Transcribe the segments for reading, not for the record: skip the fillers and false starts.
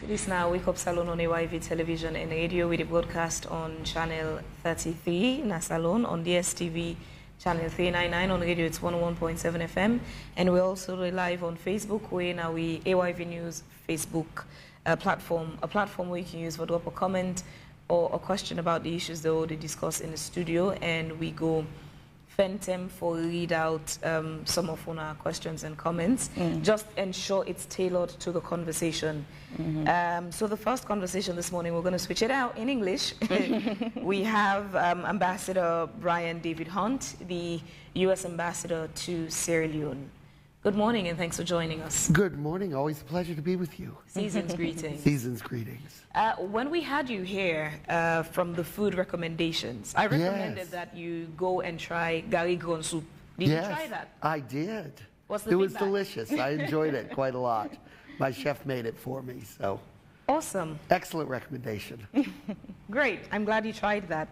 This now Wake Up Salone on AYV television and radio with a broadcast on channel 33 na Salone, on DSTV channel 399, on radio it's 101.7 FM, and we're also live on Facebook where now we AYV News Facebook platform, a platform where you can use for drop a comment or a question about the issues that they discuss in the studio, and we go them for read out some of our questions and comments. Just ensure it's tailored to the conversation. So the first conversation this morning, we're going to switch it out in English. We have Ambassador Brian David Hunt, the U.S. Ambassador to Sierra Leone. Good morning and thanks for joining us. Good morning. Always a pleasure to be with you. Season's greetings. Season's greetings. When we had you here from the food recommendations, I recommended that you go and try gari gron soup. Did you try that? I did. What's the feedback? It was delicious. I enjoyed it quite a lot. My chef made it for me, so. Awesome. Excellent recommendation. Great. I'm glad you tried that.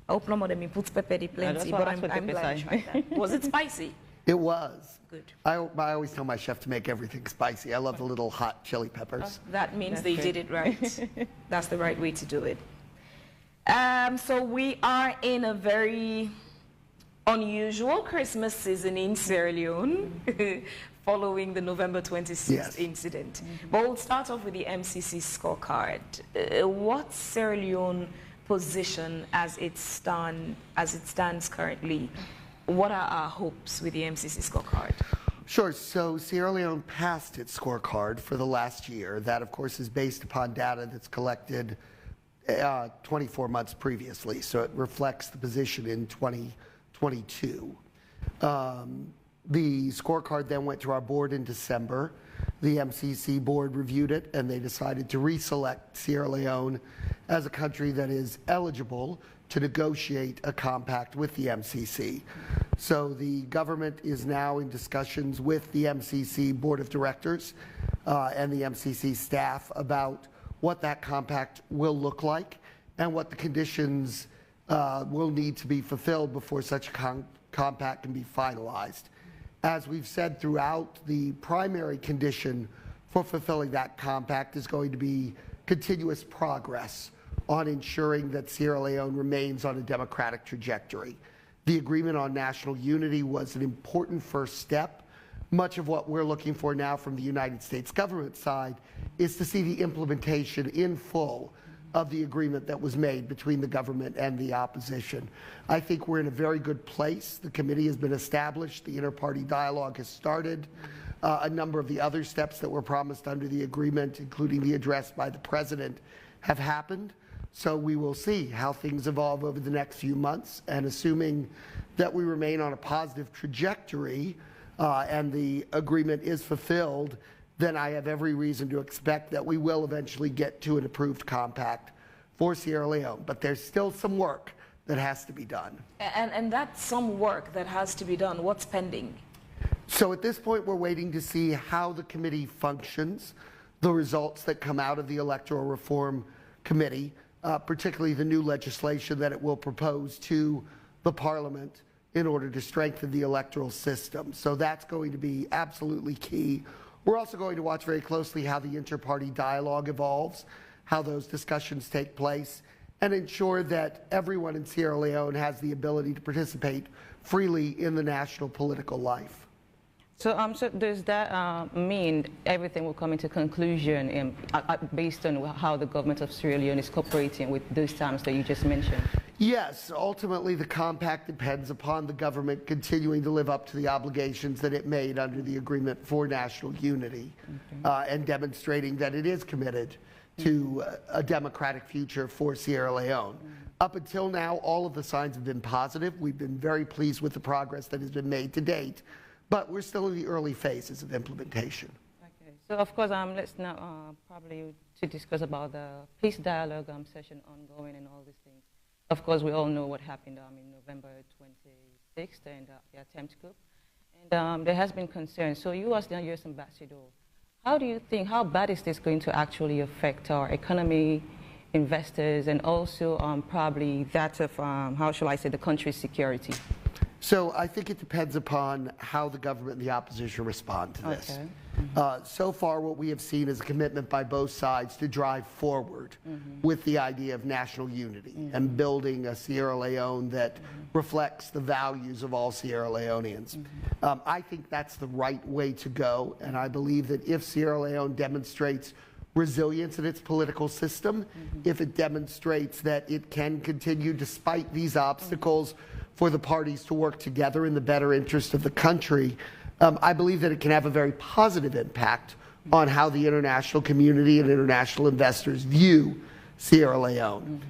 I hope no more than me puts pepper plenty, but I'm glad you tried that. Was it spicy? It was. Good. I always tell my chef to make everything spicy. I love the little hot chili peppers. That means they did it right. That's the right way to do it. So we are in a very unusual Christmas season in Sierra Leone following the November 26th incident. But we'll start off with the MCC scorecard. What's Sierra Leone position as it stands currently? What are our hopes with the MCC scorecard? Sure. So Sierra Leone passed its scorecard for the last year. That, of course, is based upon data that's collected 24 months previously. So it reflects the position in 2022. The scorecard then went to our board in December. The MCC board reviewed it, and they decided to reselect Sierra Leone as a country that is eligible to negotiate a compact with the MCC. So the government is now in discussions with the MCC Board of Directors and the MCC staff about what that compact will look like and what the conditions will need to be fulfilled before such a compact can be finalized. As we've said throughout, the primary condition for fulfilling that compact is going to be continuous progress on ensuring that Sierra Leone remains on a democratic trajectory. The agreement on national unity was an important first step. Much of what we're looking for now from the United States government side is to see the implementation in full of the agreement that was made between the government and the opposition. I think we're in a very good place. The committee has been established. The inter-party dialogue has started. A number of the other steps that were promised under the agreement, including the address by the president, have happened. So we will see how things evolve over the next few months, and assuming that we remain on a positive trajectory and the agreement is fulfilled, then I have every reason to expect that we will eventually get to an approved compact for Sierra Leone. But there's still some work that has to be done. And that's some work that has to be done. What's pending? So at this point, we're waiting to see how the committee functions, the results that come out of the Electoral Reform Committee, particularly the new legislation that it will propose to the Parliament in order to strengthen the electoral system. So that's going to be absolutely key. We're also going to watch very closely how the inter-party dialogue evolves, how those discussions take place, and ensure that everyone in Sierra Leone has the ability to participate freely in the national political life. So, so does that mean everything will come into conclusion based on how the government of Sierra Leone is cooperating with those terms that you just mentioned? Yes, ultimately the compact depends upon the government continuing to live up to the obligations that it made under the Agreement for National Unity and demonstrating that it is committed to a democratic future for Sierra Leone. Up until now, all of the signs have been positive. We've been very pleased with the progress that has been made to date, but we're still in the early phases of implementation. Okay, so of course, let's now probably to discuss about the peace dialogue session ongoing and all these things. Of course, we all know what happened in November 26th and the attempt coup. And there has been concern. So you as the U.S. ambassador, how do you think, how bad is this going to actually affect our economy, investors, and also probably that of, how shall I say, the country's security? So I think it depends upon how the government and the opposition respond to this. Okay. So far, what we have seen is a commitment by both sides to drive forward with the idea of national unity and building a Sierra Leone that reflects the values of all Sierra Leoneans. I think that's the right way to go, and I believe that if Sierra Leone demonstrates resilience in its political system, if it demonstrates that it can continue despite these obstacles for the parties to work together in the better interest of the country, I believe that it can have a very positive impact on how the international community and international investors view Sierra Leone.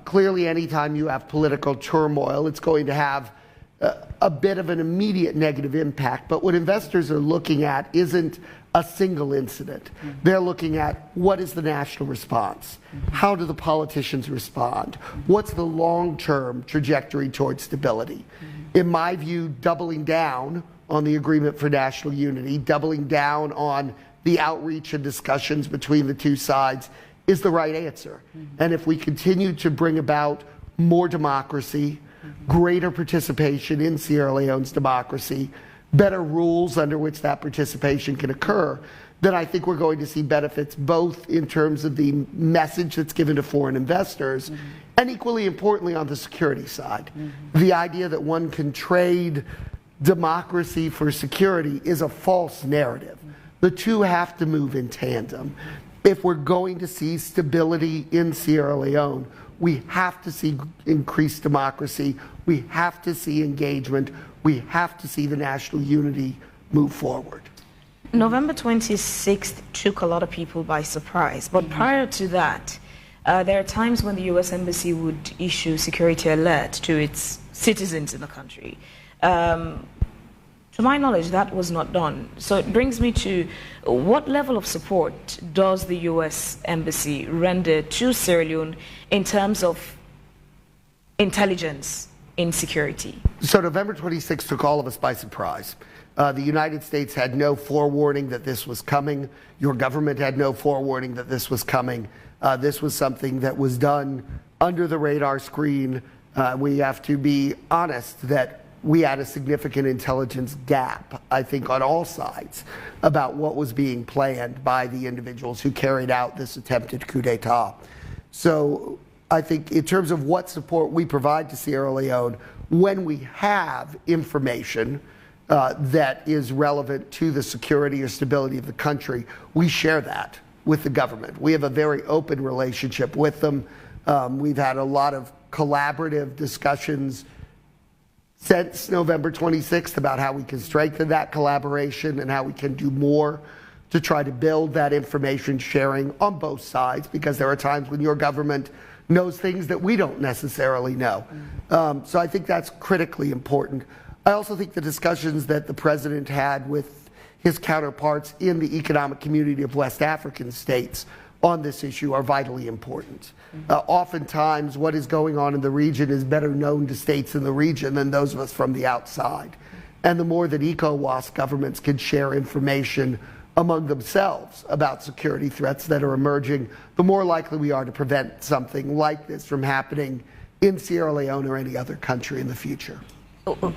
Clearly, anytime you have political turmoil, it's going to have a bit of an immediate negative impact, but what investors are looking at isn't a single incident. They're looking at what is the national response? How do the politicians respond? What's the long-term trajectory towards stability? In my view, doubling down on the agreement for national unity, doubling down on the outreach and discussions between the two sides is the right answer. And if we continue to bring about more democracy, greater participation in Sierra Leone's democracy, better rules under which that participation can occur, then I think we're going to see benefits both in terms of the message that's given to foreign investors and equally importantly on the security side. The idea that one can trade democracy for security is a false narrative. The two have to move in tandem. If we're going to see stability in Sierra Leone, we have to see increased democracy, we have to see engagement, we have to see the national unity move forward. November 26th took a lot of people by surprise, but prior to that, there are times when the U.S. Embassy would issue security alert to its citizens in the country. To my knowledge, that was not done. So it brings me to what level of support does the U.S. Embassy render to Sierra Leone in terms of intelligence in security? So November 26th took all of us by surprise. The United States had no forewarning that this was coming. Your government had no forewarning that this was coming. This was something that was done under the radar screen. We have to be honest that we had a significant intelligence gap, I think, on all sides about what was being planned by the individuals who carried out this attempted coup d'etat. So I think in terms of what support we provide to Sierra Leone, when we have information that is relevant to the security or stability of the country, we share that with the government. We have a very open relationship with them. We've had a lot of collaborative discussions since November 26th about how we can strengthen that collaboration and how we can do more to try to build that information sharing on both sides, because there are times when your government knows things that we don't necessarily know. So I think that's critically important. I also think the discussions that the president had with his counterparts in the economic community of West African states on this issue are vitally important. Oftentimes, what is going on in the region is better known to states in the region than those of us from the outside. And the more that ECOWAS governments can share information among themselves about security threats that are emerging, the more likely we are to prevent something like this from happening in Sierra Leone or any other country in the future.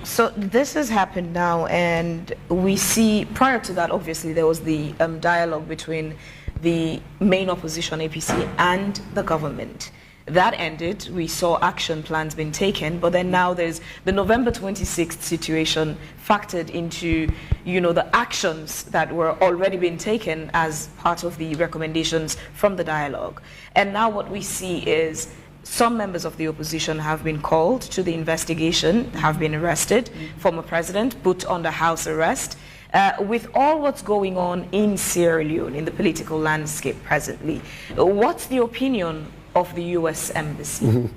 So this has happened now, and we see, prior to that, obviously, there was the dialogue between the main opposition, APC, and the government. That ended. We saw action plans being taken, but then now there's the November 26th situation factored into, the actions that were already being taken as part of the recommendations from the dialogue. And now what we see is some members of the opposition have been called to the investigation, have been arrested, former president put under house arrest. With all what's going on in Sierra Leone, in the political landscape presently, what's the opinion of the U.S. Embassy?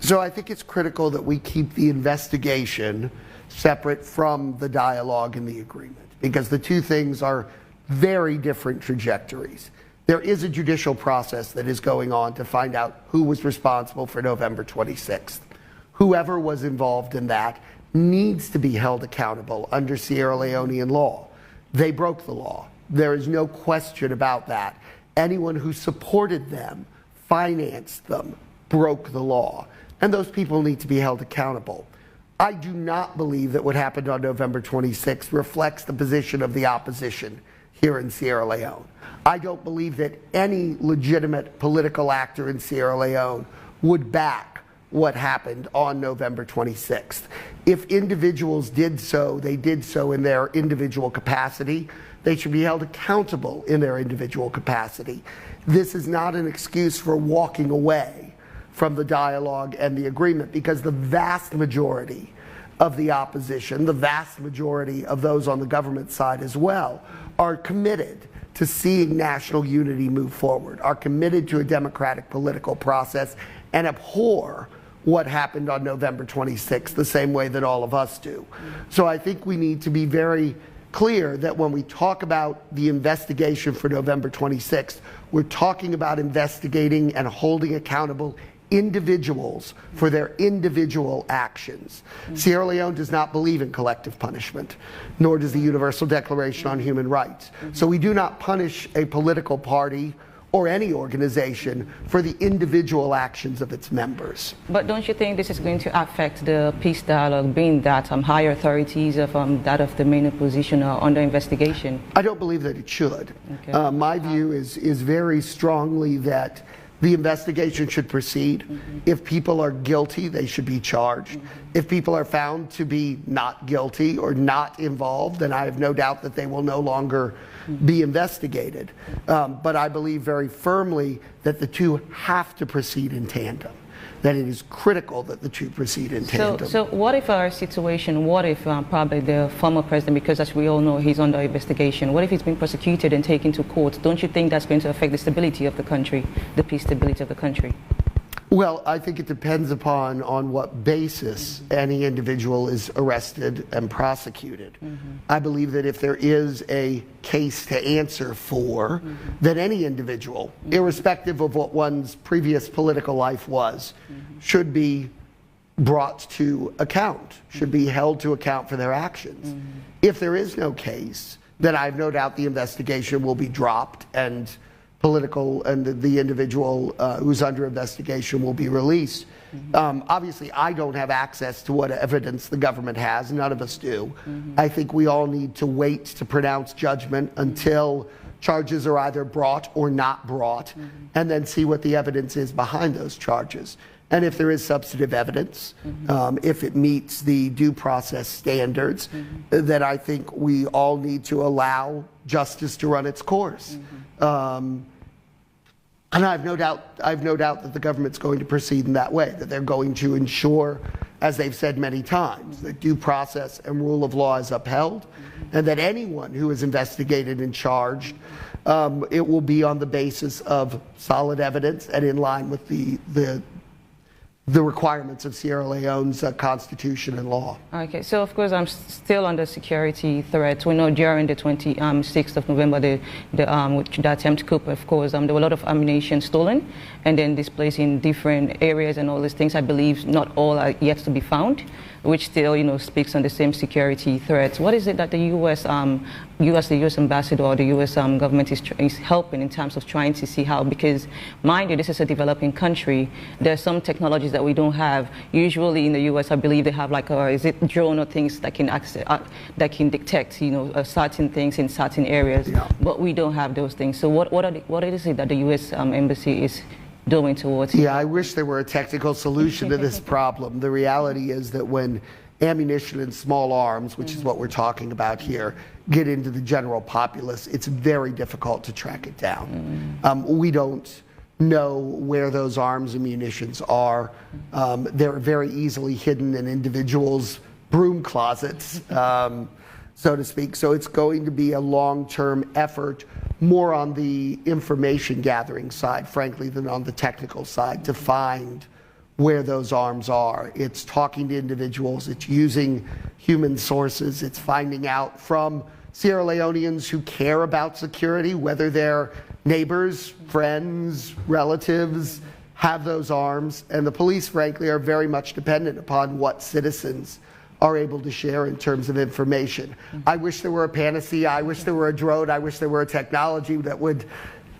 So I think it's critical that we keep the investigation separate from the dialogue and the agreement, because the two things are very different trajectories. There is a judicial process that is going on to find out who was responsible for November 26th. Whoever was involved in that needs to be held accountable under Sierra Leonean law. They broke the law. There is no question about that. Anyone who supported them, financed them, broke the law. And those people need to be held accountable. I do not believe that what happened on November 26th reflects the position of the opposition here in Sierra Leone. I don't believe that any legitimate political actor in Sierra Leone would back what happened on November 26th. If individuals did so, they did so in their individual capacity. They should be held accountable in their individual capacity. This is not an excuse for walking away from the dialogue and the agreement, because the vast majority of the opposition, the vast majority of those on the government side as well, are committed to seeing national unity move forward, are committed to a democratic political process, and abhor what happened on November 26th the same way that all of us do. So I think we need to be very clear that when we talk about the investigation for November 26th, we're talking about investigating and holding accountable individuals for their individual actions. Sierra Leone does not believe in collective punishment, nor does the Universal Declaration on Human Rights. So we do not punish a political party or any organization for the individual actions of its members. But don't you think this is going to affect the peace dialogue, being that higher authorities of that of the main opposition are under investigation? I don't believe that it should. Okay. My view is very strongly that the investigation should proceed. If people are guilty, they should be charged. If people are found to be not guilty or not involved, then I have no doubt that they will no longer be investigated. But I believe very firmly that the two have to proceed in tandem, that it is critical that the two proceed in tandem. So what if our situation, what if probably the former president, because as we all know, he's under investigation, what if he's been prosecuted and taken to court? Don't you think that's going to affect the stability of the country, the peace stability of the country? Well, I think it depends upon on what basis any individual is arrested and prosecuted. I believe that if there is a case to answer for, that any individual, irrespective of what one's previous political life was, should be brought to account, should be held to account for their actions. If there is no case, then I have no doubt the investigation will be dropped and the individual who's under investigation will be released. Obviously, I don't have access to what evidence the government has. None of us do. I think we all need to wait to pronounce judgment until charges are either brought or not brought, and then see what the evidence is behind those charges. And if there is substantive evidence, if it meets the due process standards, then I think we all need to allow justice to run its course. And I have no doubt that the government's going to proceed in that way, that they're going to ensure, as they've said many times, that due process and rule of law is upheld, and that anyone who is investigated and charged, it will be on the basis of solid evidence and in line with the requirements of Sierra Leone's constitution and law. Okay, so of course I'm still under security threats. We know during the 26th of November, the attempt coup, of course, there were a lot of ammunition stolen and then displaced in different areas and all these things. I believe not all are yet to be found, which still, speaks on the same security threats. What is it that the U.S. The U.S. ambassador or the U.S. Government is helping in terms of trying to see how, because mind you, this is a developing country. There are some technologies that we don't have. Usually in the U.S., I believe they have is it drone or things that can access, that can detect, certain things in certain areas, but we don't have those things. So what is it that the U.S. Embassy is doing towards it? Yeah, I wish there were a technical solution to this problem. The reality is that when ammunition and small arms, which is what we're talking about here, get into the general populace, it's very difficult to track it down. We don't know where those arms and munitions are. They're very easily hidden in individuals' broom closets, so to speak. So it's going to be a long-term effort, more on the information gathering side, frankly, than on the technical side, to find where those arms are. It's talking to individuals, it's using human sources, it's finding out from Sierra Leoneans who care about security, whether their neighbors, friends, relatives have those arms. And the police, frankly, are very much dependent upon what citizens are able to share in terms of information. I wish there were a panacea, I wish there were a drone, I wish there were a technology that would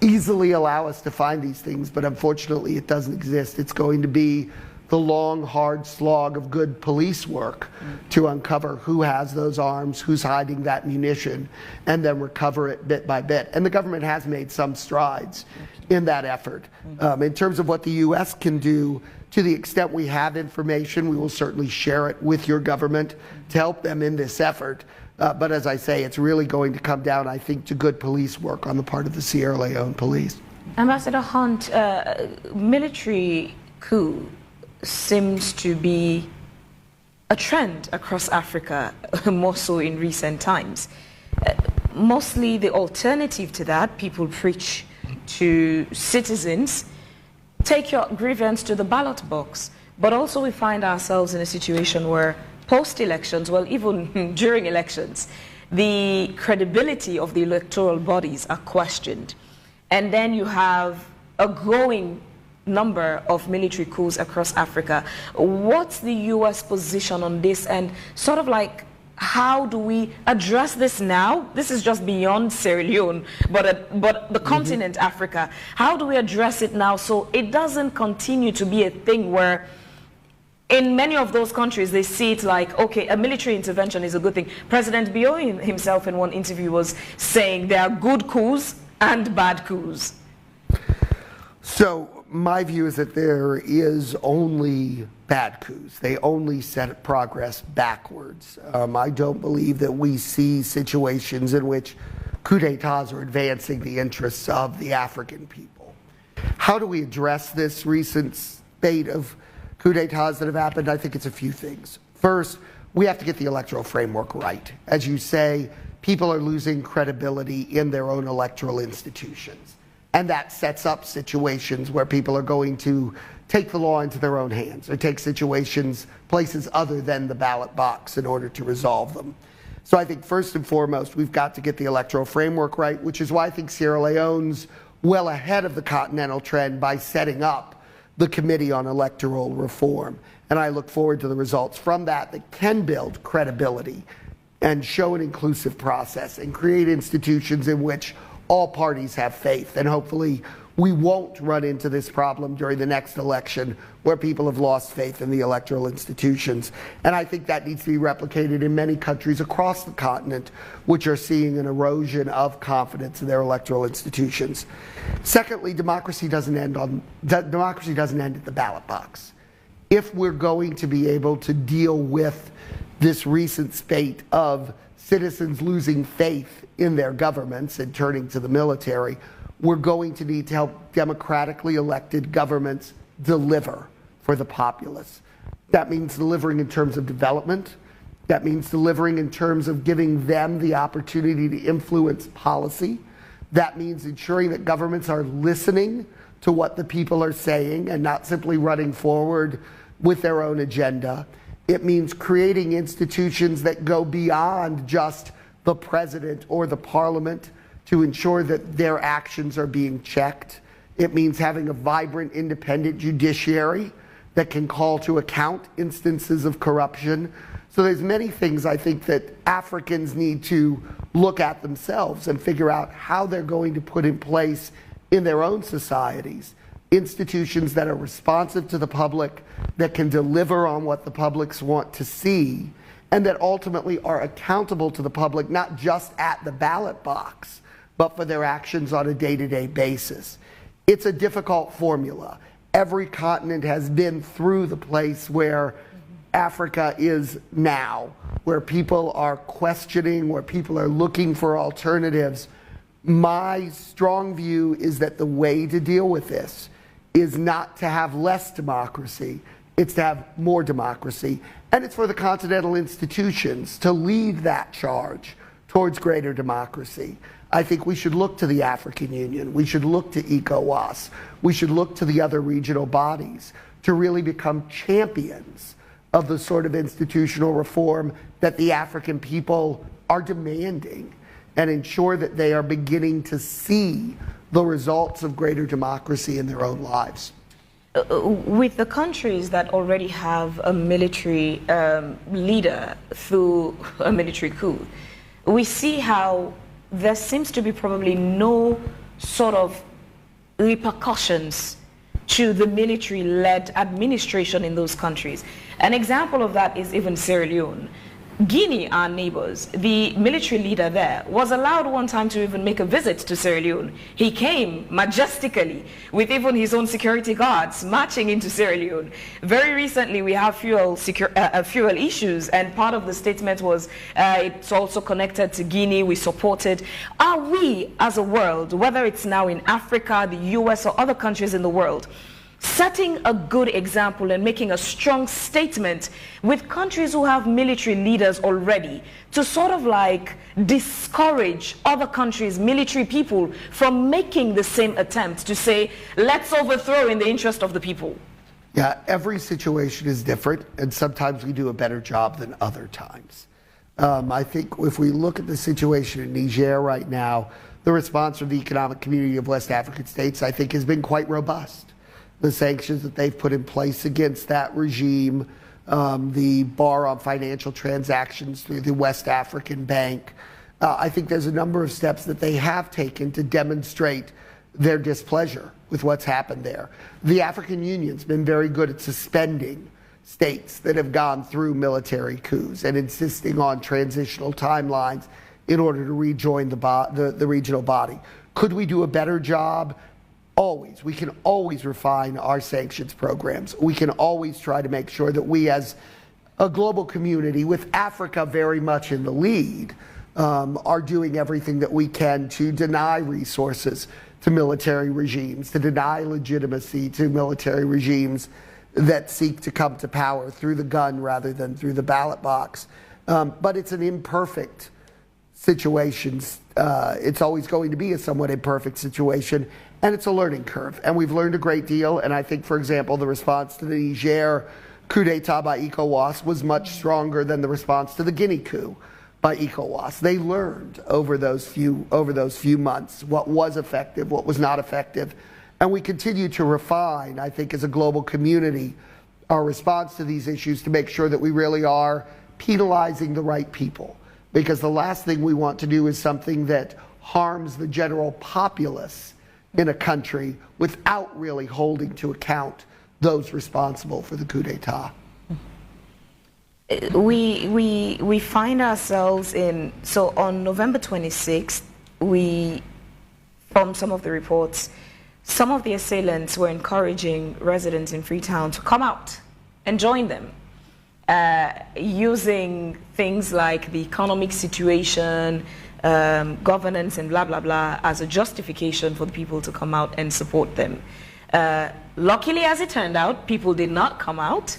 easily allow us to find these things, but unfortunately it doesn't exist. It's going to be the long, hard slog of good police work to uncover who has those arms, who's hiding that munition, and then recover it bit by bit. And the government has made some strides in that effort. In terms of what the U.S. can do, to the extent we have information, we will certainly share it with your government to help them in this effort. But as I say, it's really going to come down, I think, to good police work on the part of the Sierra Leone police. Ambassador Hunt, military coup seems to be a trend across Africa, more so in recent times. Mostly the alternative to that, people preach to citizens, take your grievance to the ballot box. But also we find ourselves in a situation where post-elections, well, even during elections, the credibility of the electoral bodies are questioned. And then you have a growing number of military coups across Africa. What's the U.S. position on this, and sort of like, how do we address this now? This is just beyond Sierra Leone, but the continent Africa. How do we address it now so it doesn't continue to be a thing where in many of those countries they see it like, okay, a military intervention is a good thing. President Bio himself in one interview was saying there are good coups and bad coups. So my view is that there is only bad coups. They only set progress backwards. I don't believe that we see situations in which coup d'etats are advancing the interests of the African people. How do we address this recent spate of coup d'etats that have happened? I think it's a few things. First, we have to get the electoral framework right. As you say, people are losing credibility in their own electoral institutions. And that sets up situations where people are going to take the law into their own hands or take situations, places other than the ballot box in order to resolve them. So I think first and foremost, we've got to get the electoral framework right, which is why I think Sierra Leone's well ahead of the continental trend by setting up the Committee on Electoral Reform. And I look forward to the results from that can build credibility and show an inclusive process and create institutions in which all parties have faith. And hopefully we won't run into this problem during the next election where people have lost faith in the electoral institutions. And I think that needs to be replicated in many countries across the continent which are seeing an erosion of confidence in their electoral institutions. Secondly, democracy doesn't end at the ballot box. If we're going to be able to deal with this recent spate of citizens losing faith in their governments and turning to the military, we're going to need to help democratically elected governments deliver for the populace. That means delivering in terms of development. That means delivering in terms of giving them the opportunity to influence policy. That means ensuring that governments are listening to what the people are saying and not simply running forward with their own agenda. It means creating institutions that go beyond just the president or the parliament to ensure that their actions are being checked. It means having a vibrant, independent judiciary that can call to account instances of corruption. So there's many things I think that Africans need to look at themselves and figure out how they're going to put in place in their own societies institutions that are responsive to the public, that can deliver on what the publics want to see, and that ultimately are accountable to the public, not just at the ballot box, but for their actions on a day-to-day basis. It's a difficult formula. Every continent has been through the place where Africa is now, where people are questioning, where people are looking for alternatives. My strong view is that the way to deal with this is not to have less democracy, it's to have more democracy. And it's for the continental institutions to lead that charge towards greater democracy. I think we should look to the African Union, we should look to ECOWAS, we should look to the other regional bodies to really become champions of the sort of institutional reform that the African people are demanding, and ensure that they are beginning to see the results of greater democracy in their own lives. With the countries that already have a military leader through a military coup, we see how there seems to be probably no sort of repercussions to the military-led administration in those countries. An example of that is even Sierra Leone. Guinea, our neighbors, the military leader there was allowed one time to even make a visit to Sierra Leone. He came majestically with even his own security guards marching into Sierra Leone. Very recently, we have fuel issues, and part of the statement was it's also connected to Guinea. We support it. Are we, as a world, whether it's now in Africa, the US, or other countries in the world, setting a good example and making a strong statement with countries who have military leaders already to sort of like discourage other countries' military people from making the same attempt to say, let's overthrow in the interest of the people? Yeah, every situation is different, and sometimes we do a better job than other times. I think if we look at the situation in Niger right now, the response from the Economic Community of West African States, I think, has been quite robust. The sanctions that they've put in place against that regime, the bar on financial transactions through the West African Bank. I think there's a number of steps that they have taken to demonstrate their displeasure with what's happened there. The African Union's been very good at suspending states that have gone through military coups and insisting on transitional timelines in order to rejoin the regional body. Could we do a better job? Always. We can always refine our sanctions programs. We can always try to make sure that we, as a global community, with Africa very much in the lead, are doing everything that we can to deny resources to military regimes, to deny legitimacy to military regimes that seek to come to power through the gun rather than through the ballot box. But it's an imperfect situation. It's always going to be a somewhat imperfect situation. And it's a learning curve, and we've learned a great deal. And I think, for example, the response to the Niger coup d'etat by ECOWAS was much stronger than the response to the Guinea coup by ECOWAS. They learned over those few months what was effective, what was not effective, and we continue to refine, I think, as a global community, our response to these issues to make sure that we really are penalizing the right people. Because the last thing we want to do is something that harms the general populace in a country without really holding to account those responsible for the coup d'etat. We find ourselves in, so on November 26th, from some of the reports, some of the assailants were encouraging residents in Freetown to come out and join them, using things like the economic situation, governance and blah, blah, blah, as a justification for the people to come out and support them. Luckily, as it turned out, people did not come out.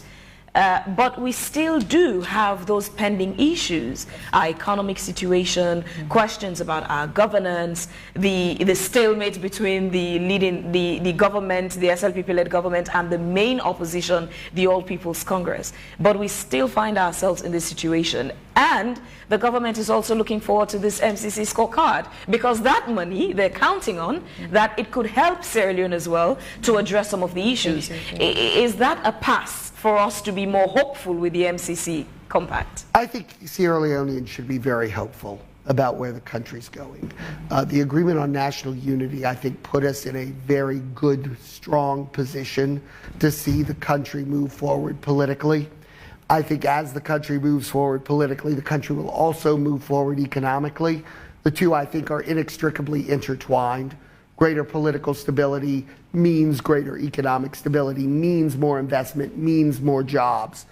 But we still do have those pending issues, our economic situation, questions about our governance, the stalemate between the government, the SLPP-led government, and the main opposition, the All People's Congress. But we still find ourselves in this situation. And the government is also looking forward to this MCC scorecard, because that money they're counting on, that it could help Sierra Leone as well to address some of the issues. Is that a pass for us to be more hopeful with the MCC compact? I think Sierra Leoneans should be very hopeful about where the country's going. The agreement on national unity, I think, put us in a very good, strong position to see the country move forward politically. I think as the country moves forward politically, the country will also move forward economically. The two, I think, are inextricably intertwined. Greater political stability means greater economic stability, means more investment, means more jobs.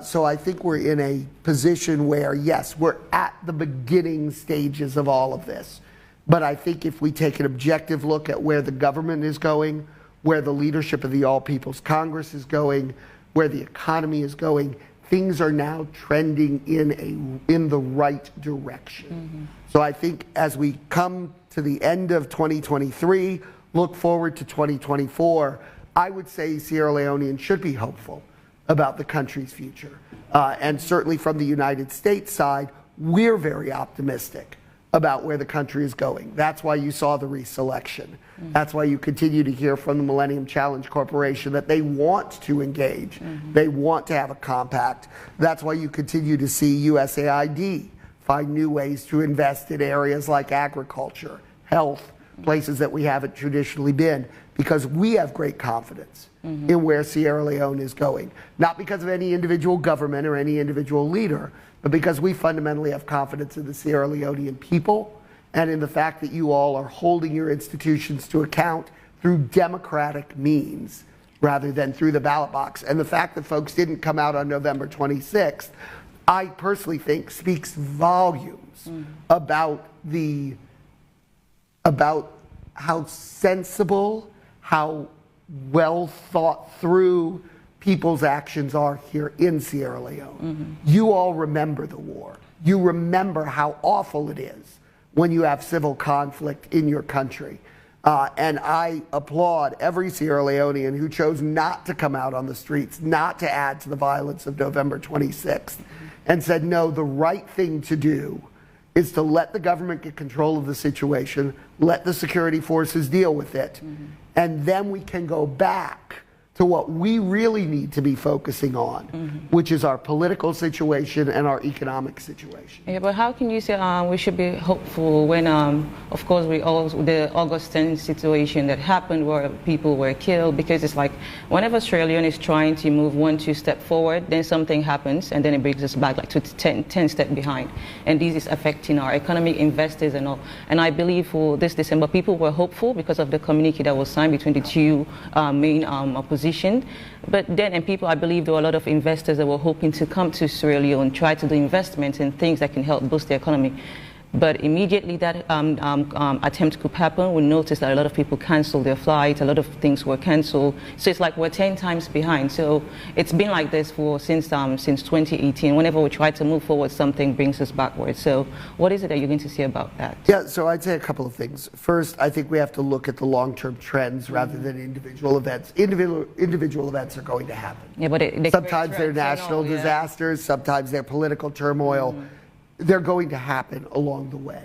So I think we're in a position where, yes, we're at the beginning stages of all of this. But I think if we take an objective look at where the government is going, where the leadership of the All People's Congress is going, where the economy is going, things are now trending in the right direction. So I think as we come to the end of 2023, look forward to 2024, I would say Sierra Leoneans should be hopeful about the country's future. And certainly from the United States side, we're very optimistic about where the country is going. That's why you saw the reselection. That's why you continue to hear from the Millennium Challenge Corporation that they want to engage. They want to have a compact. That's why you continue to see USAID find new ways to invest in areas like agriculture, health, places that we haven't traditionally been, because we have great confidence in where Sierra Leone is going. Not because of any individual government or any individual leader, but because we fundamentally have confidence in the Sierra Leonean people and in the fact that you all are holding your institutions to account through democratic means rather than through the ballot box. And the fact that folks didn't come out on November 26th, I personally think speaks volumes about how sensible, how well thought through people's actions are here in Sierra Leone. You all remember the war. You remember how awful it is when you have civil conflict in your country. And I applaud every Sierra Leonean who chose not to come out on the streets, not to add to the violence of November 26th, and said, no, the right thing to do is to let the government get control of the situation, let the security forces deal with it, and then we can go back to what we really need to be focusing on, which is our political situation and our economic situation. Yeah, but how can you say we should be hopeful when, of course, the August 10th situation that happened where people were killed? Because it's like whenever Sierra Leone is trying to move 1-2 steps forward, then something happens and then it brings us back like to 10 steps behind. And this is affecting our economy, investors and all. And I believe for this December, people were hopeful because of the communique that was signed between the two main opposition. But then, and people, I believe there were a lot of investors that were hoping to come to Sierra Leone, try to do investments in things that can help boost the economy. But immediately that attempt could happen, we noticed that a lot of people canceled their flights, a lot of things were canceled. So it's like we're 10 times behind. So it's been like this since 2018. Whenever we try to move forward, something brings us backwards. So what is it that you're going to say about that? Yeah, so I'd say a couple of things. First, I think we have to look at the long-term trends rather than individual events. Individual events are going to happen. Yeah, but sometimes they're national disasters, sometimes they're political turmoil. They're going to happen along the way.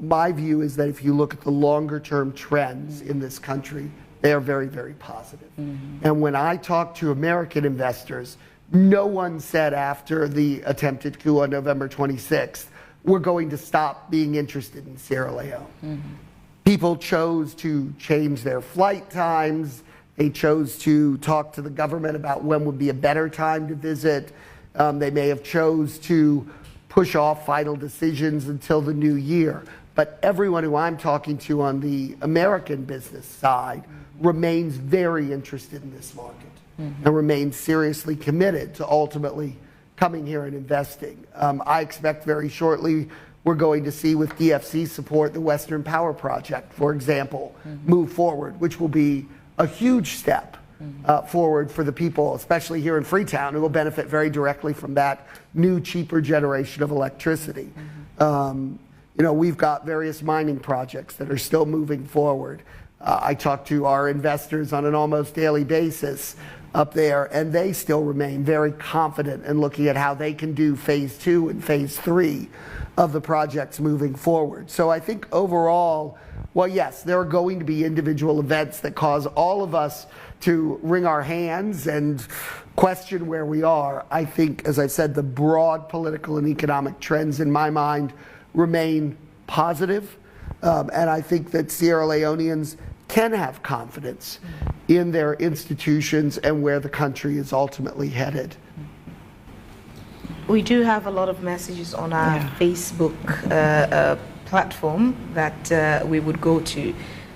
My view is that if you look at the longer term trends in this country, they are very, very positive. And when I talk to American investors, no one said after the attempted coup on November 26th, we're going to stop being interested in Sierra Leone. People chose to change their flight times. They chose to talk to the government about when would be a better time to visit. They may have chose to push off final decisions until the new year. But everyone who I'm talking to on the American business side remains very interested in this market and remains seriously committed to ultimately coming here and investing. I expect very shortly we're going to see with DFC support the Western Power Project, for example, move forward, which will be a huge step forward for the people, especially here in Freetown, who will benefit very directly from that new, cheaper generation of electricity. You know, we've got various mining projects that are still moving forward. I talk to our investors on an almost daily basis up there, and they still remain very confident in looking at how they can do phase 2 and phase 3 of the projects moving forward. So I think overall, well, yes, there are going to be individual events that cause all of us to wring our hands and question where we are. I think, as I said, the broad political and economic trends in my mind remain positive. And I think that Sierra Leoneans can have confidence in their institutions and where the country is ultimately headed. We do have a lot of messages on our Facebook platform that we would go to.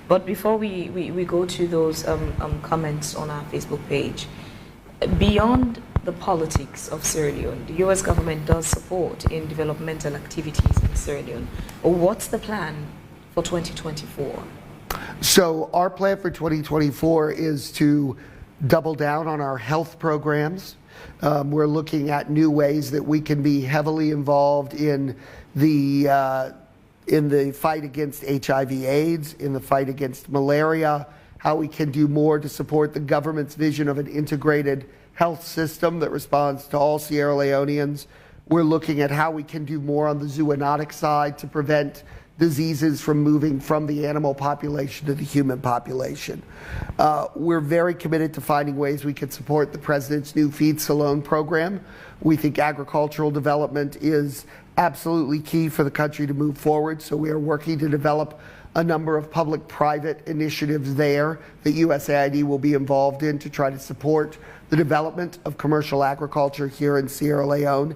But before we go to those comments on our Facebook page, beyond the politics of Sierra Leone, the U.S. government does support in developmental activities in Sierra Leone. What's the plan for 2024? So our plan for 2024 is to double down on our health programs. We're looking at new ways that we can be heavily involved in the fight against HIV/AIDS, in the fight against malaria, how we can do more to support the government's vision of an integrated health system that responds to all Sierra Leoneans. We're looking at how we can do more on the zoonotic side to prevent diseases from moving from the animal population to the human population. We're very committed to finding ways we can support the President's new Feed SALONE program. We think agricultural development is absolutely key for the country to move forward, so we are working to develop a number of public-private initiatives there that USAID will be involved in to try to support the development of commercial agriculture here in Sierra Leone.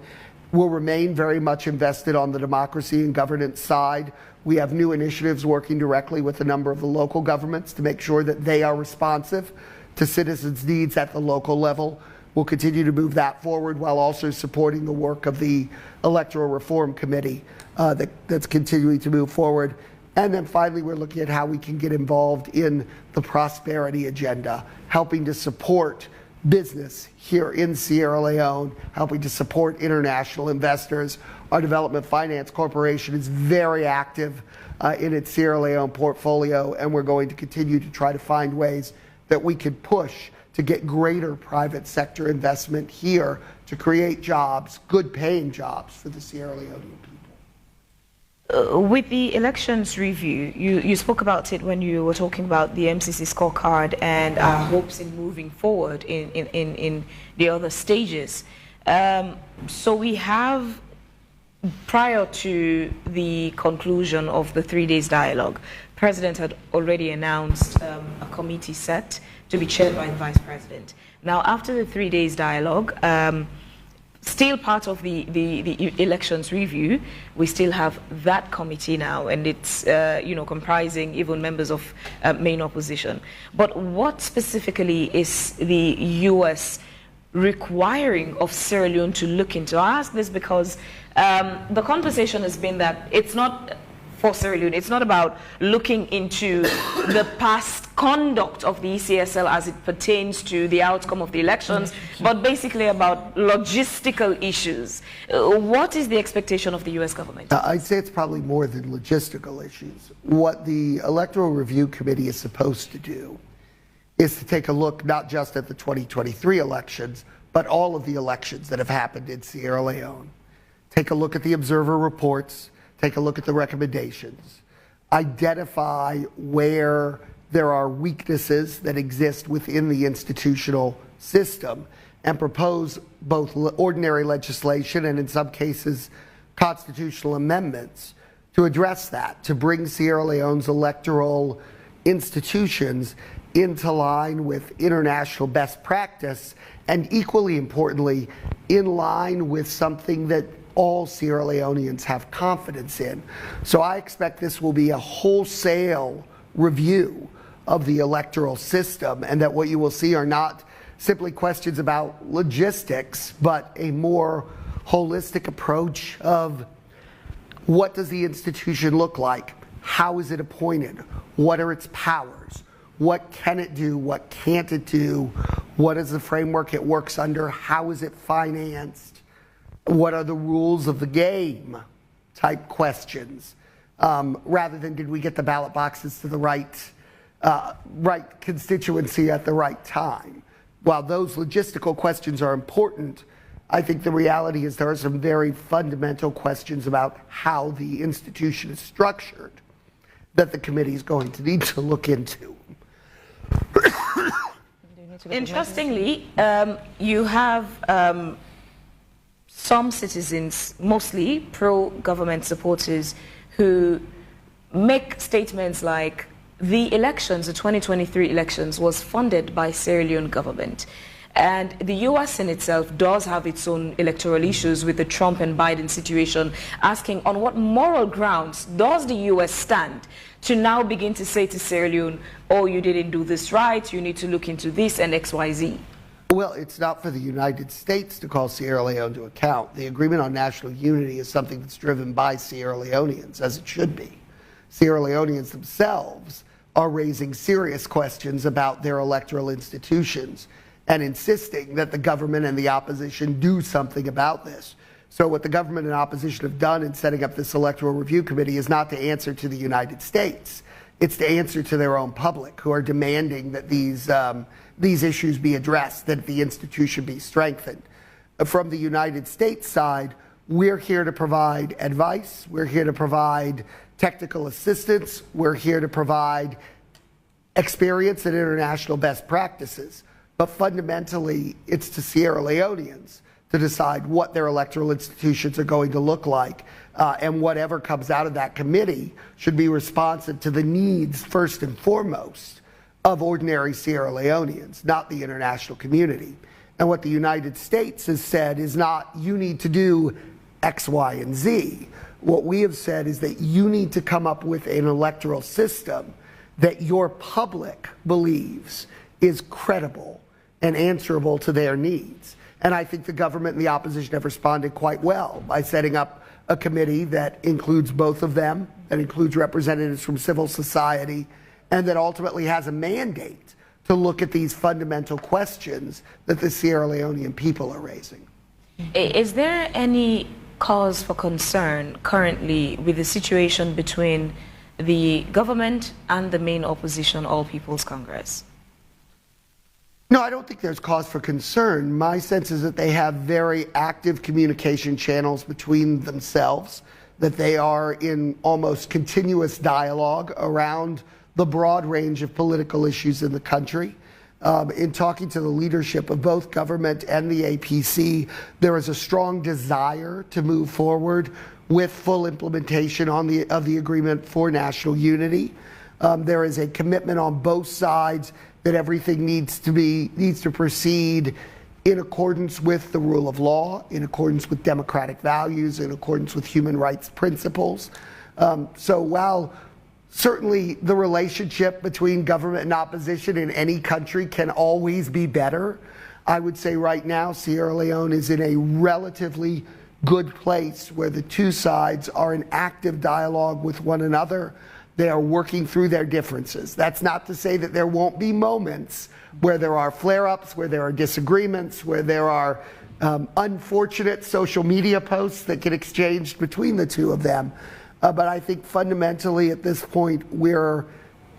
We'll remain very much invested on the democracy and governance side. We have new initiatives working directly with a number of the local governments to make sure that they are responsive to citizens' needs at the local level. We'll continue to move that forward while also supporting the work of the Electoral Reform Committee that's continuing to move forward. And then finally, we're looking at how we can get involved in the prosperity agenda, helping to support business here in Sierra Leone, helping to support international investors. Our Development Finance Corporation is very active in its Sierra Leone portfolio, and we're going to continue to try to find ways that we could push to get greater private sector investment here to create jobs, good paying jobs for the Sierra Leonean people. With the elections review, you spoke about it when you were talking about the MCC scorecard and our hopes in moving forward in the other stages. So we have, prior to the conclusion of the 3 days dialogue, President had already announced a committee set to be chaired by the Vice President. Now, after the 3 days dialogue, still part of the elections review, we still have that committee now, and it's comprising even members of main opposition. But what specifically is the U.S. requiring of Sierra Leone to look into? I ask this because the conversation has been that it's not for Sierra Leone, it's not about looking into the past conduct of the ECSL as it pertains to the outcome of the elections, but basically about logistical issues. What is the expectation of the U.S. government? I'd say it's probably more than logistical issues. What the Electoral Review Committee is supposed to do is to take a look not just at the 2023 elections, but all of the elections that have happened in Sierra Leone. Take a look at the observer reports, take a look at the recommendations, identify where there are weaknesses that exist within the institutional system, and propose both ordinary legislation and, in some cases, constitutional amendments to address that, to bring Sierra Leone's electoral institutions into line with international best practice, and equally importantly, in line with something that all Sierra Leoneans have confidence in. So I expect this will be a wholesale review of the electoral system, and that what you will see are not simply questions about logistics, but a more holistic approach of what does the institution look like? How is it appointed? What are its powers? What can it do? What can't it do? What is the framework it works under? How is it financed? What are the rules of the game type questions, rather than did we get the ballot boxes to the right constituency at the right time. While those logistical questions are important, I think the reality is there are some very fundamental questions about how the institution is structured that the committee is going to need to look into. Interestingly, you have some citizens, mostly pro-government supporters, who make statements like the elections, the 2023 elections, was funded by Sierra Leone government. And the U.S. in itself does have its own electoral issues with the Trump and Biden situation, asking on what moral grounds does the U.S. stand to now begin to say to Sierra Leone, oh, you didn't do this right, you need to look into this and XYZ. Well, it's not for the United States to call Sierra Leone to account. The Agreement on National Unity is something that's driven by Sierra Leoneans, as it should be. Sierra Leoneans themselves are raising serious questions about their electoral institutions and insisting that the government and the opposition do something about this. So what the government and opposition have done in setting up this Electoral Review Committee is not to answer to the United States. It's to answer to their own public, who are demanding that these issues be addressed, that the institution be strengthened. From the United States side, we're here to provide advice, we're here to provide technical assistance, we're here to provide experience and international best practices. But fundamentally, it's to Sierra Leoneans to decide what their electoral institutions are going to look like. And whatever comes out of that committee should be responsive to the needs, first and foremost, of ordinary Sierra Leoneans, not the international community. And what the United States has said is not, you need to do X, Y, and Z. What we have said is that you need to come up with an electoral system that your public believes is credible and answerable to their needs. And I think the government and the opposition have responded quite well by setting up a committee that includes both of them, that includes representatives from civil society, and that ultimately has a mandate to look at these fundamental questions that the Sierra Leonean people are raising. Is there any cause for concern currently with the situation between the government and the main opposition, All People's Congress? No, I don't think there's cause for concern. My sense is that they have very active communication channels between themselves, that they are in almost continuous dialogue around the broad range of political issues in the country. In talking to the leadership of both government and the APC, there is a strong desire to move forward with full implementation of the agreement for national unity. There is a commitment on both sides that everything needs to proceed in accordance with the rule of law, in accordance with democratic values, in accordance with human rights principles. So while certainly the relationship between government and opposition in any country can always be better, I would say right now Sierra Leone is in a relatively good place where the two sides are in active dialogue with one another. They are working through their differences. That's not to say that there won't be moments where there are flare-ups, where there are disagreements, where there are unfortunate social media posts that get exchanged between the two of them. But I think fundamentally at this point, we're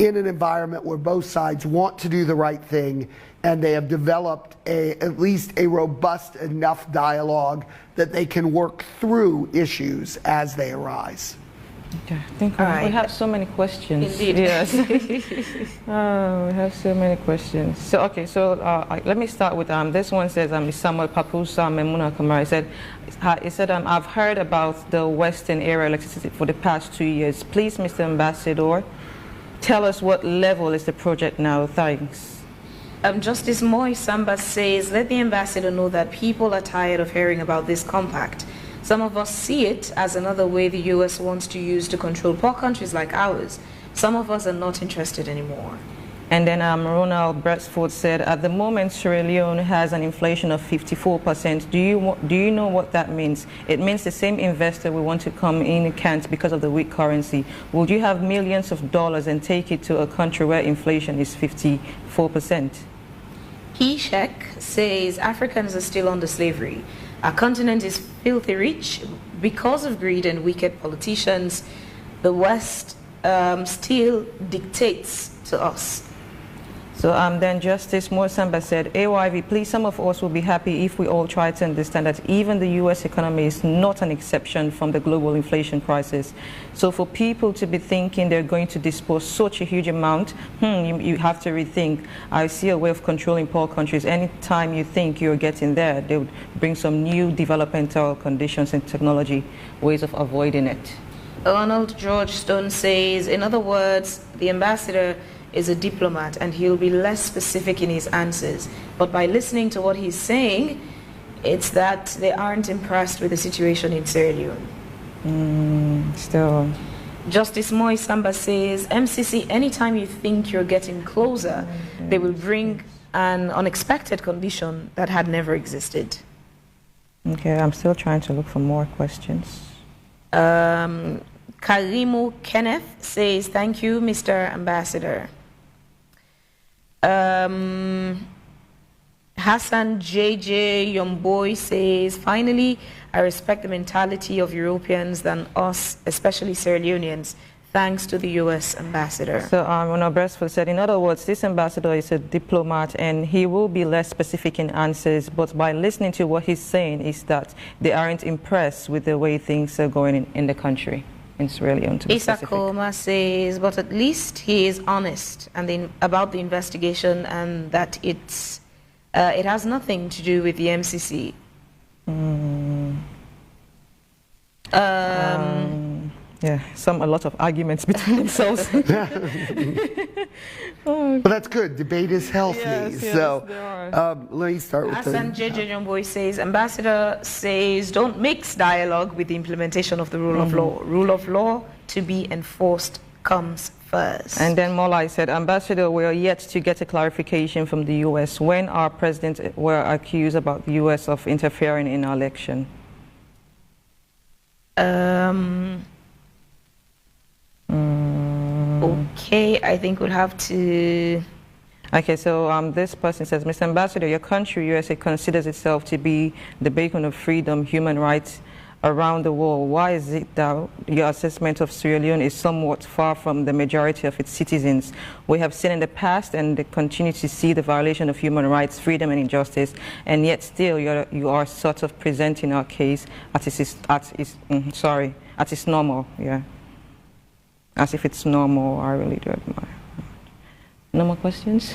in an environment where both sides want to do the right thing, and they have developed at least a robust enough dialogue that they can work through issues as they arise. Okay, I think we have so many questions. Indeed. Yes. We have so many questions. So, okay, so let me start with this one says, Samuel Papusa Memuna Kamara said, I've heard about the Western area electricity for the past 2 years. Please, Mr. Ambassador, tell us what level is the project now. Thanks. Justice Moy Samba says, let the ambassador know that people are tired of hearing about this compact. Some of us see it as another way the U.S. wants to use to control poor countries like ours. Some of us are not interested anymore. And then Ronald Bradsford said, at the moment, Sierra Leone has an inflation of 54%. Do you know what that means? It means the same investor will want to come in can't because of the weak currency. Would you have millions of dollars and take it to a country where inflation is 54%? Heshek says, Africans are still under slavery. Our continent is filthy rich because of greed and wicked politicians. The West still dictates to us. So then Justice Morsamba said, AYV, please, some of us will be happy if we all try to understand that even the U.S. economy is not an exception from the global inflation crisis. So for people to be thinking they're going to dispose such a huge amount, you have to rethink. I see a way of controlling poor countries. Anytime you think you're getting there, they would bring some new developmental conditions and technology, ways of avoiding it. Arnold George Stone says, in other words, the ambassador is a diplomat and he'll be less specific in his answers. But by listening to what he's saying, it's that they aren't impressed with the situation in Sierra Leone. Still. Justice Moy Samba says, MCC, anytime you think you're getting closer, they will bring an unexpected condition that had never existed. Okay, I'm still trying to look for more questions. Karimu Kenneth says, thank you, Mr. Ambassador. Hassan JJ Yomboy says, finally, I respect the mentality of Europeans than us, especially Sierra Leoneans. Thanks to the U.S. ambassador. So, Ronald Bradsford said, in other words, this ambassador is a diplomat and he will be less specific in answers, but by listening to what he's saying is that they aren't impressed with the way things are going in the country. In Sierra Leone, to be specific. Isakoma says, but at least he is honest and about the investigation and that it has nothing to do with the MCC. Yeah, a lot of arguments between themselves. But that's good. Debate is healthy. Yes, so there are. let me start with Hassan J. Boy says, Ambassador says, don't mix dialogue with the implementation of the rule of law. Rule of law to be enforced comes first. And then Molai said, Ambassador, we are yet to get a clarification from the U.S. when our presidents were accused about the U.S. of interfering in our election. Okay, I think we'll have to... Okay, so this person says, Mr. Ambassador, your country, USA, considers itself to be the beacon of freedom, human rights around the world. Why is it that your assessment of Sierra Leone is somewhat far from the majority of its citizens? We have seen in the past and continue to see the violation of human rights, freedom and injustice, and yet still you are sort of presenting our case as it's normal, yeah. As if it's normal. I really do admire. No more questions?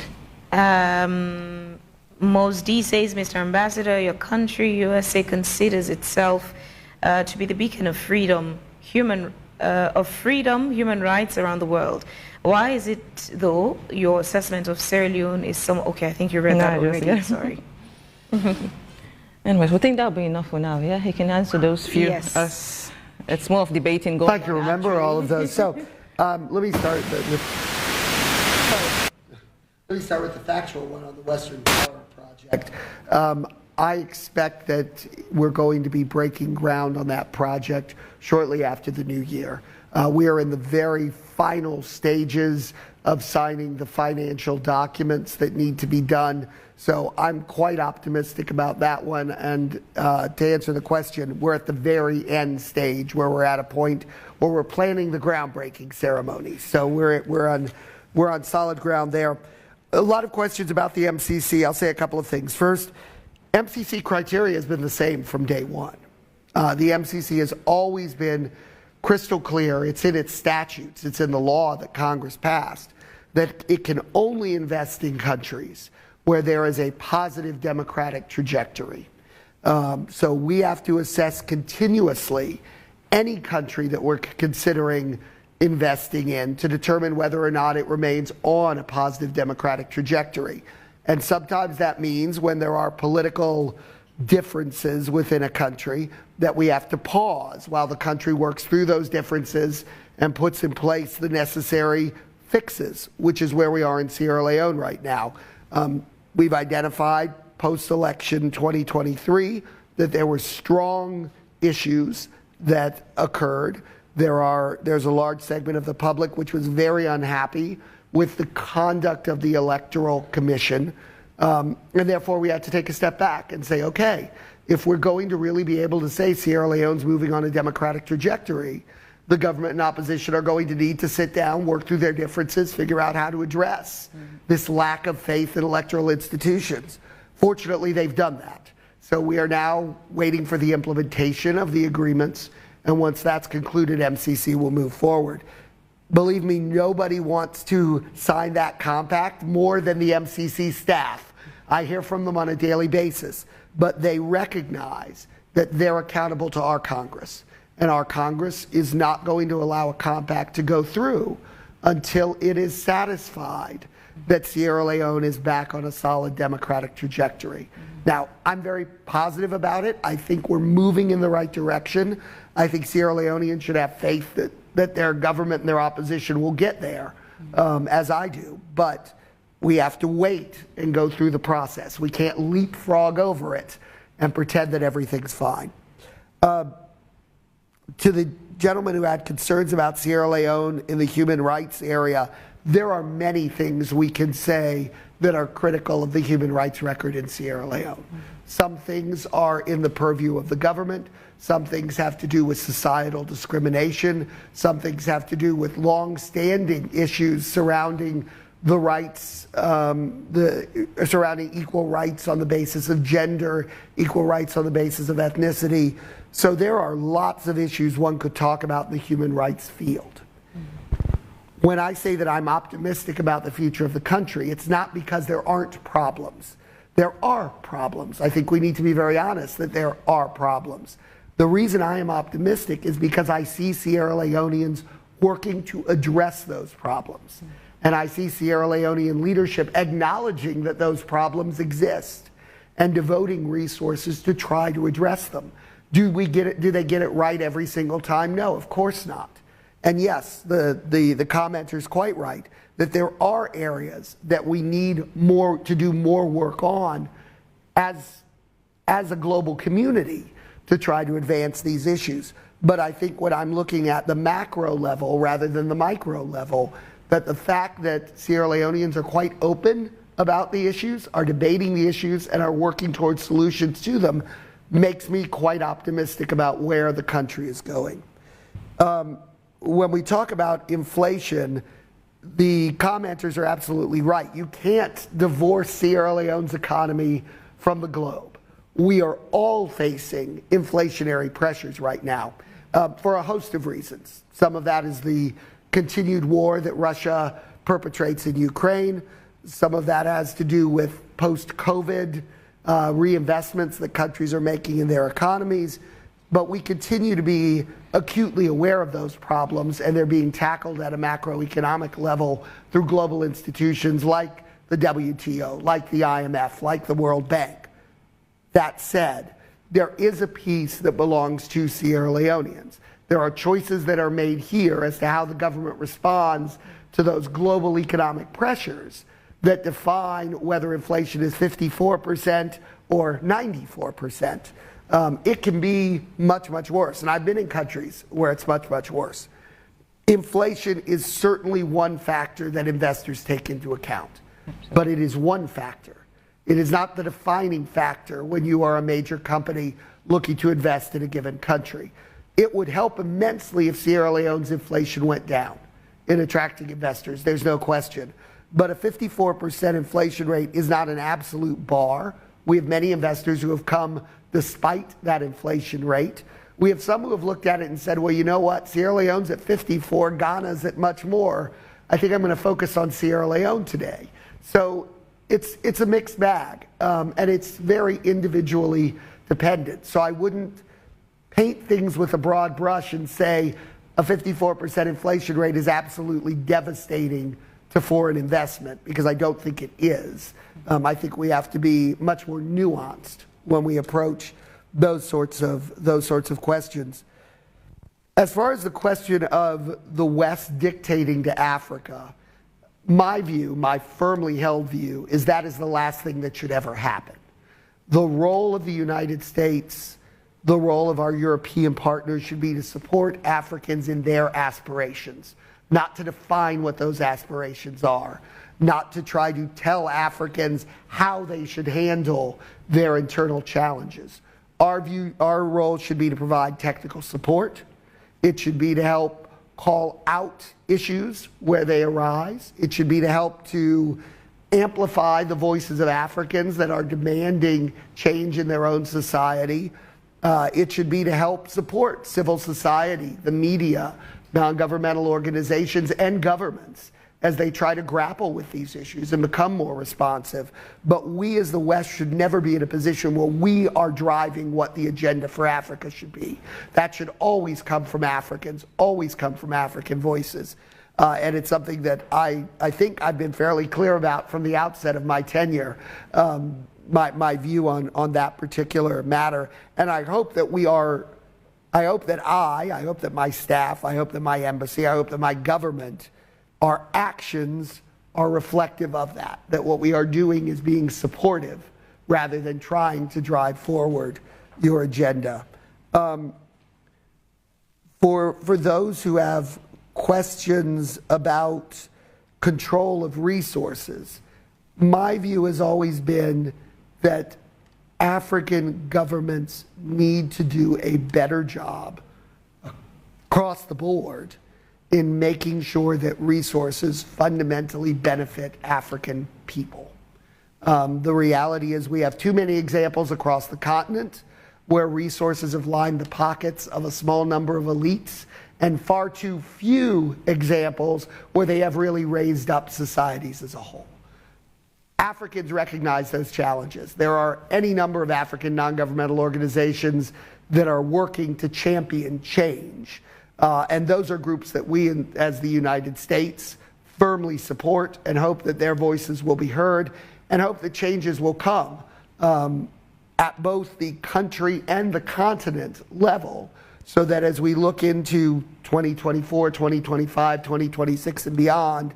Mos D says, Mr. Ambassador, your country, USA, considers itself to be the beacon of freedom, human rights around the world. Why is it, though, your assessment of Sierra Leone is some... Okay, I think you read that already. Yeah. Sorry. Anyways, we think that'll be enough for now. Yeah, he can answer those few. Yes. It's more of debating going on. I can remember all of those. So let me start with the factual one on the Western Power Project. I expect that we're going to be breaking ground on that project shortly after the new year. We are in the very final stages of signing the financial documents that need to be done. So I'm quite optimistic about that one. And to answer the question, we're at the very end stage where we're at a point where we're planning the groundbreaking ceremony. So we're on solid ground there. A lot of questions about the MCC. I'll say a couple of things. First, MCC criteria has been the same from day one. The MCC has always been crystal clear. It's in its statutes. It's in the law that Congress passed that it can only invest in countries where there is a positive democratic trajectory. So we have to assess continuously any country that we're considering investing in to determine whether or not it remains on a positive democratic trajectory. And sometimes that means when there are political differences within a country that we have to pause while the country works through those differences and puts in place the necessary fixes, which is where we are in Sierra Leone right now. We've identified post-election 2023 that there were strong issues that occurred. There's a large segment of the public which was very unhappy with the conduct of the Electoral Commission. And therefore we had to take a step back and say, okay, if we're going to really be able to say Sierra Leone's moving on a democratic trajectory, the government and opposition are going to need to sit down, work through their differences, figure out how to address this lack of faith in electoral institutions. Fortunately, they've done that. So we are now waiting for the implementation of the agreements, and once that's concluded, MCC will move forward. Believe me, nobody wants to sign that compact more than the MCC staff. I hear from them on a daily basis, but they recognize that they're accountable to our Congress. And our Congress is not going to allow a compact to go through until it is satisfied that Sierra Leone is back on a solid democratic trajectory. Now, I'm very positive about it. I think we're moving in the right direction. I think Sierra Leoneans should have faith that their government and their opposition will get there, as I do. But we have to wait and go through the process. We can't leapfrog over it and pretend that everything's fine. To the gentleman who had concerns about Sierra Leone in the human rights area, there are many things we can say that are critical of the human rights record in Sierra Leone. Some things are in the purview of the government. Some things have to do with societal discrimination. Some things have to do with long-standing issues surrounding the rights, surrounding equal rights on the basis of gender, equal rights on the basis of ethnicity. So there are lots of issues one could talk about in the human rights field. When I say that I'm optimistic about the future of the country, it's not because there aren't problems. There are problems. I think we need to be very honest that there are problems. The reason I am optimistic is because I see Sierra Leoneans working to address those problems. And I see Sierra Leonean leadership acknowledging that those problems exist and devoting resources to try to address them. Do they get it right every single time? No, of course not. And yes, the commenter is quite right that there are areas that we need to do more work on as a global community to try to advance these issues. But I think what I'm looking at the macro level rather than the micro level, that the fact that Sierra Leoneans are quite open about the issues, are debating the issues, and are working towards solutions to them makes me quite optimistic about where the country is going. When we talk about inflation, the commenters are absolutely right. You can't divorce Sierra Leone's economy from the globe. We are all facing inflationary pressures right now for a host of reasons. Some of that is the continued war that Russia perpetrates in Ukraine. Some of that has to do with post-COVID reinvestments that countries are making in their economies. But we continue to be acutely aware of those problems, and they're being tackled at a macroeconomic level through global institutions like the WTO, like the IMF, like the World Bank. That said, there is a piece that belongs to Sierra Leoneans. There are choices that are made here as to how the government responds to those global economic pressures that define whether inflation is 54% or 94%. It can be much, much worse. And I've been in countries where it's much, much worse. Inflation is certainly one factor that investors take into account. But it is one factor. It is not the defining factor when you are a major company looking to invest in a given country. It would help immensely if Sierra Leone's inflation went down in attracting investors, there's no question. But a 54% inflation rate is not an absolute bar. We have many investors who have come despite that inflation rate. We have some who have looked at it and said, well, you know what? Sierra Leone's at 54, Ghana's at much more. I think I'm going to focus on Sierra Leone today. So it's a mixed bag, and it's very individually dependent. So I wouldn't paint things with a broad brush and say a 54% inflation rate is absolutely devastating to foreign investment, because I don't think it is. I think we have to be much more nuanced when we approach those sorts of questions. As far as the question of the West dictating to Africa, my view, my firmly held view, is that is the last thing that should ever happen. The role of the United States, the role of our European partners should be to support Africans in their aspirations, not to define what those aspirations are, not to try to tell Africans how they should handle their internal challenges. Our role should be to provide technical support. It should be to help call out issues where they arise. It should be to help to amplify the voices of Africans that are demanding change in their own society. It should be to help support civil society, the media, non-governmental organizations, and governments as they try to grapple with these issues and become more responsive. But we as the West should never be in a position where we are driving what the agenda for Africa should be. That should always come from Africans, always come from African voices. And it's something that I think I've been fairly clear about from the outset of my tenure, my view on that particular matter. And I hope that we are, I hope that my staff, I hope that my embassy, I hope that my government, our actions are reflective of that what we are doing is being supportive rather than trying to drive forward your agenda. For those who have questions about control of resources, my view has always been that African governments need to do a better job across the board in making sure that resources fundamentally benefit African people. The reality is we have too many examples across the continent where resources have lined the pockets of a small number of elites, and far too few examples where they have really raised up societies as a whole. Africans recognize those challenges. There are any number of African non-governmental organizations that are working to champion change. And those are groups that we, as the United States, firmly support and hope that their voices will be heard and hope that changes will come at both the country and the continent level, so that as we look into 2024, 2025, 2026 and beyond,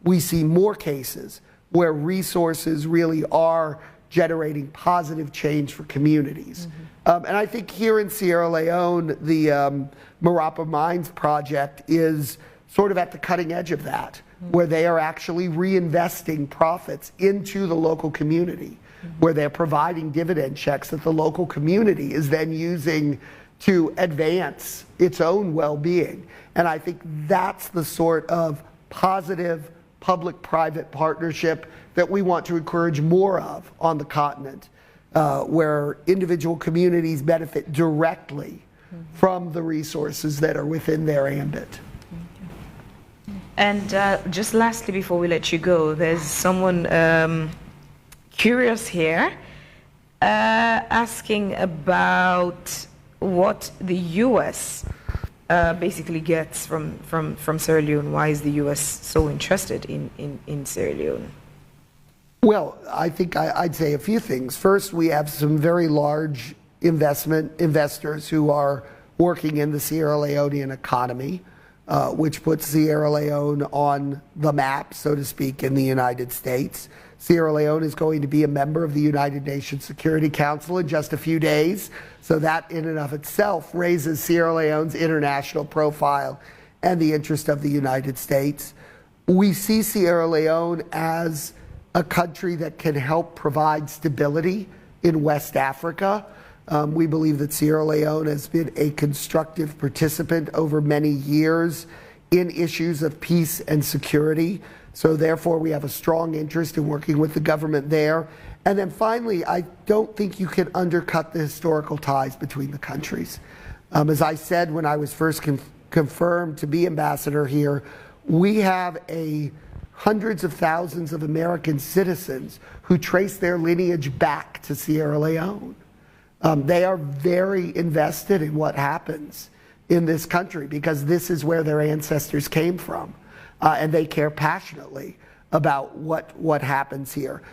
we see more cases where resources really are generating positive change for communities. And I think here in Sierra Leone, the Marapa Mines project is sort of at the cutting edge of that, where they are actually reinvesting profits into the local community, where they're providing dividend checks that the local community is then using to advance its own well-being. And I think that's the sort of positive public-private partnership that we want to encourage more of on the continent, where individual communities benefit directly from the resources that are within their ambit. And just lastly, before we let you go, there's someone curious here asking about what the U.S. Basically gets from Sierra Leone. Why is the U.S. so interested in Sierra Leone? Well, I think I'd say a few things. First, we have some very large investors who are working in the Sierra Leonean economy, which puts Sierra Leone on the map, so to speak, in the United States. Sierra Leone is going to be a member of the United Nations Security Council in just a few days, so that in and of itself raises Sierra Leone's international profile and the interest of the United States. We see Sierra Leone as a country that can help provide stability in West Africa. We believe that Sierra Leone has been a constructive participant over many years in issues of peace and security. So therefore, we have a strong interest in working with the government there. And then finally, I don't think you can undercut the historical ties between the countries. As I said when I was first confirmed to be ambassador here, we have hundreds of thousands of American citizens who trace their lineage back to Sierra Leone. They are very invested in what happens in this country because this is where their ancestors came from. And they care passionately about what happens here.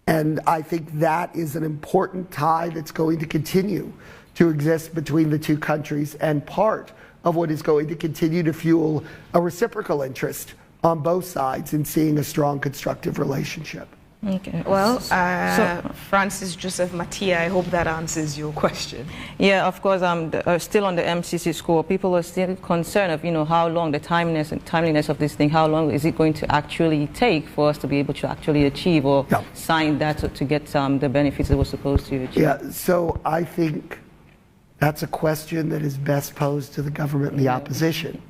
And I think that is an important tie that's going to continue to exist between the two countries and part of what is going to continue to fuel a reciprocal interest on both sides in seeing a strong, constructive relationship. Okay. Well, Francis Joseph Mattia, I hope that answers your question. Yeah, of course. Still on the MCC score, people are still concerned of, how long the timeliness of this thing. How long is it going to actually take for us to be able to actually achieve or sign that to get the benefits that we're supposed to achieve? Yeah. So I think that's a question that is best posed to the government and the opposition.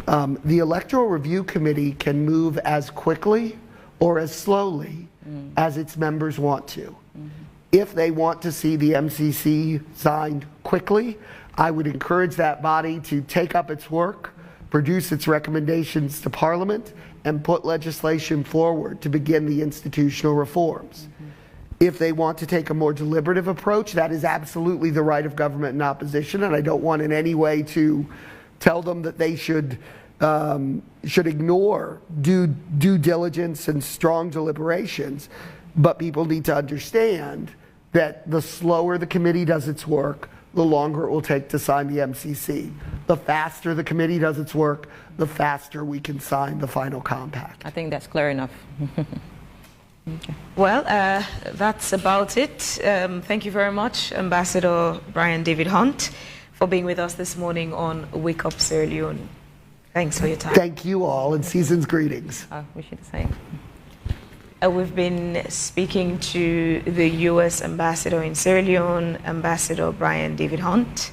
The Electoral Review Committee can move as quickly or as slowly as its members want to. If they want to see the MCC signed quickly, I would encourage that body to take up its work, produce its recommendations to Parliament, and put legislation forward to begin the institutional reforms. If they want to take a more deliberative approach, that is absolutely the right of government and opposition, and I don't want in any way to tell them that they should ignore due diligence and strong deliberations, but people need to understand that the slower the committee does its work, the longer it will take to sign the MCC. The faster the committee does its work, the faster we can sign the final compact. I think that's clear enough. Okay. Well, that's about it. Thank you very much, Ambassador Brian David Hunt, for being with us this morning on Wake Up Sierra Leone. Thanks for your time. Thank you all, and season's greetings. Wish you the same. We've been speaking to the U.S. Ambassador in Sierra Leone, Ambassador Brian David Hunt.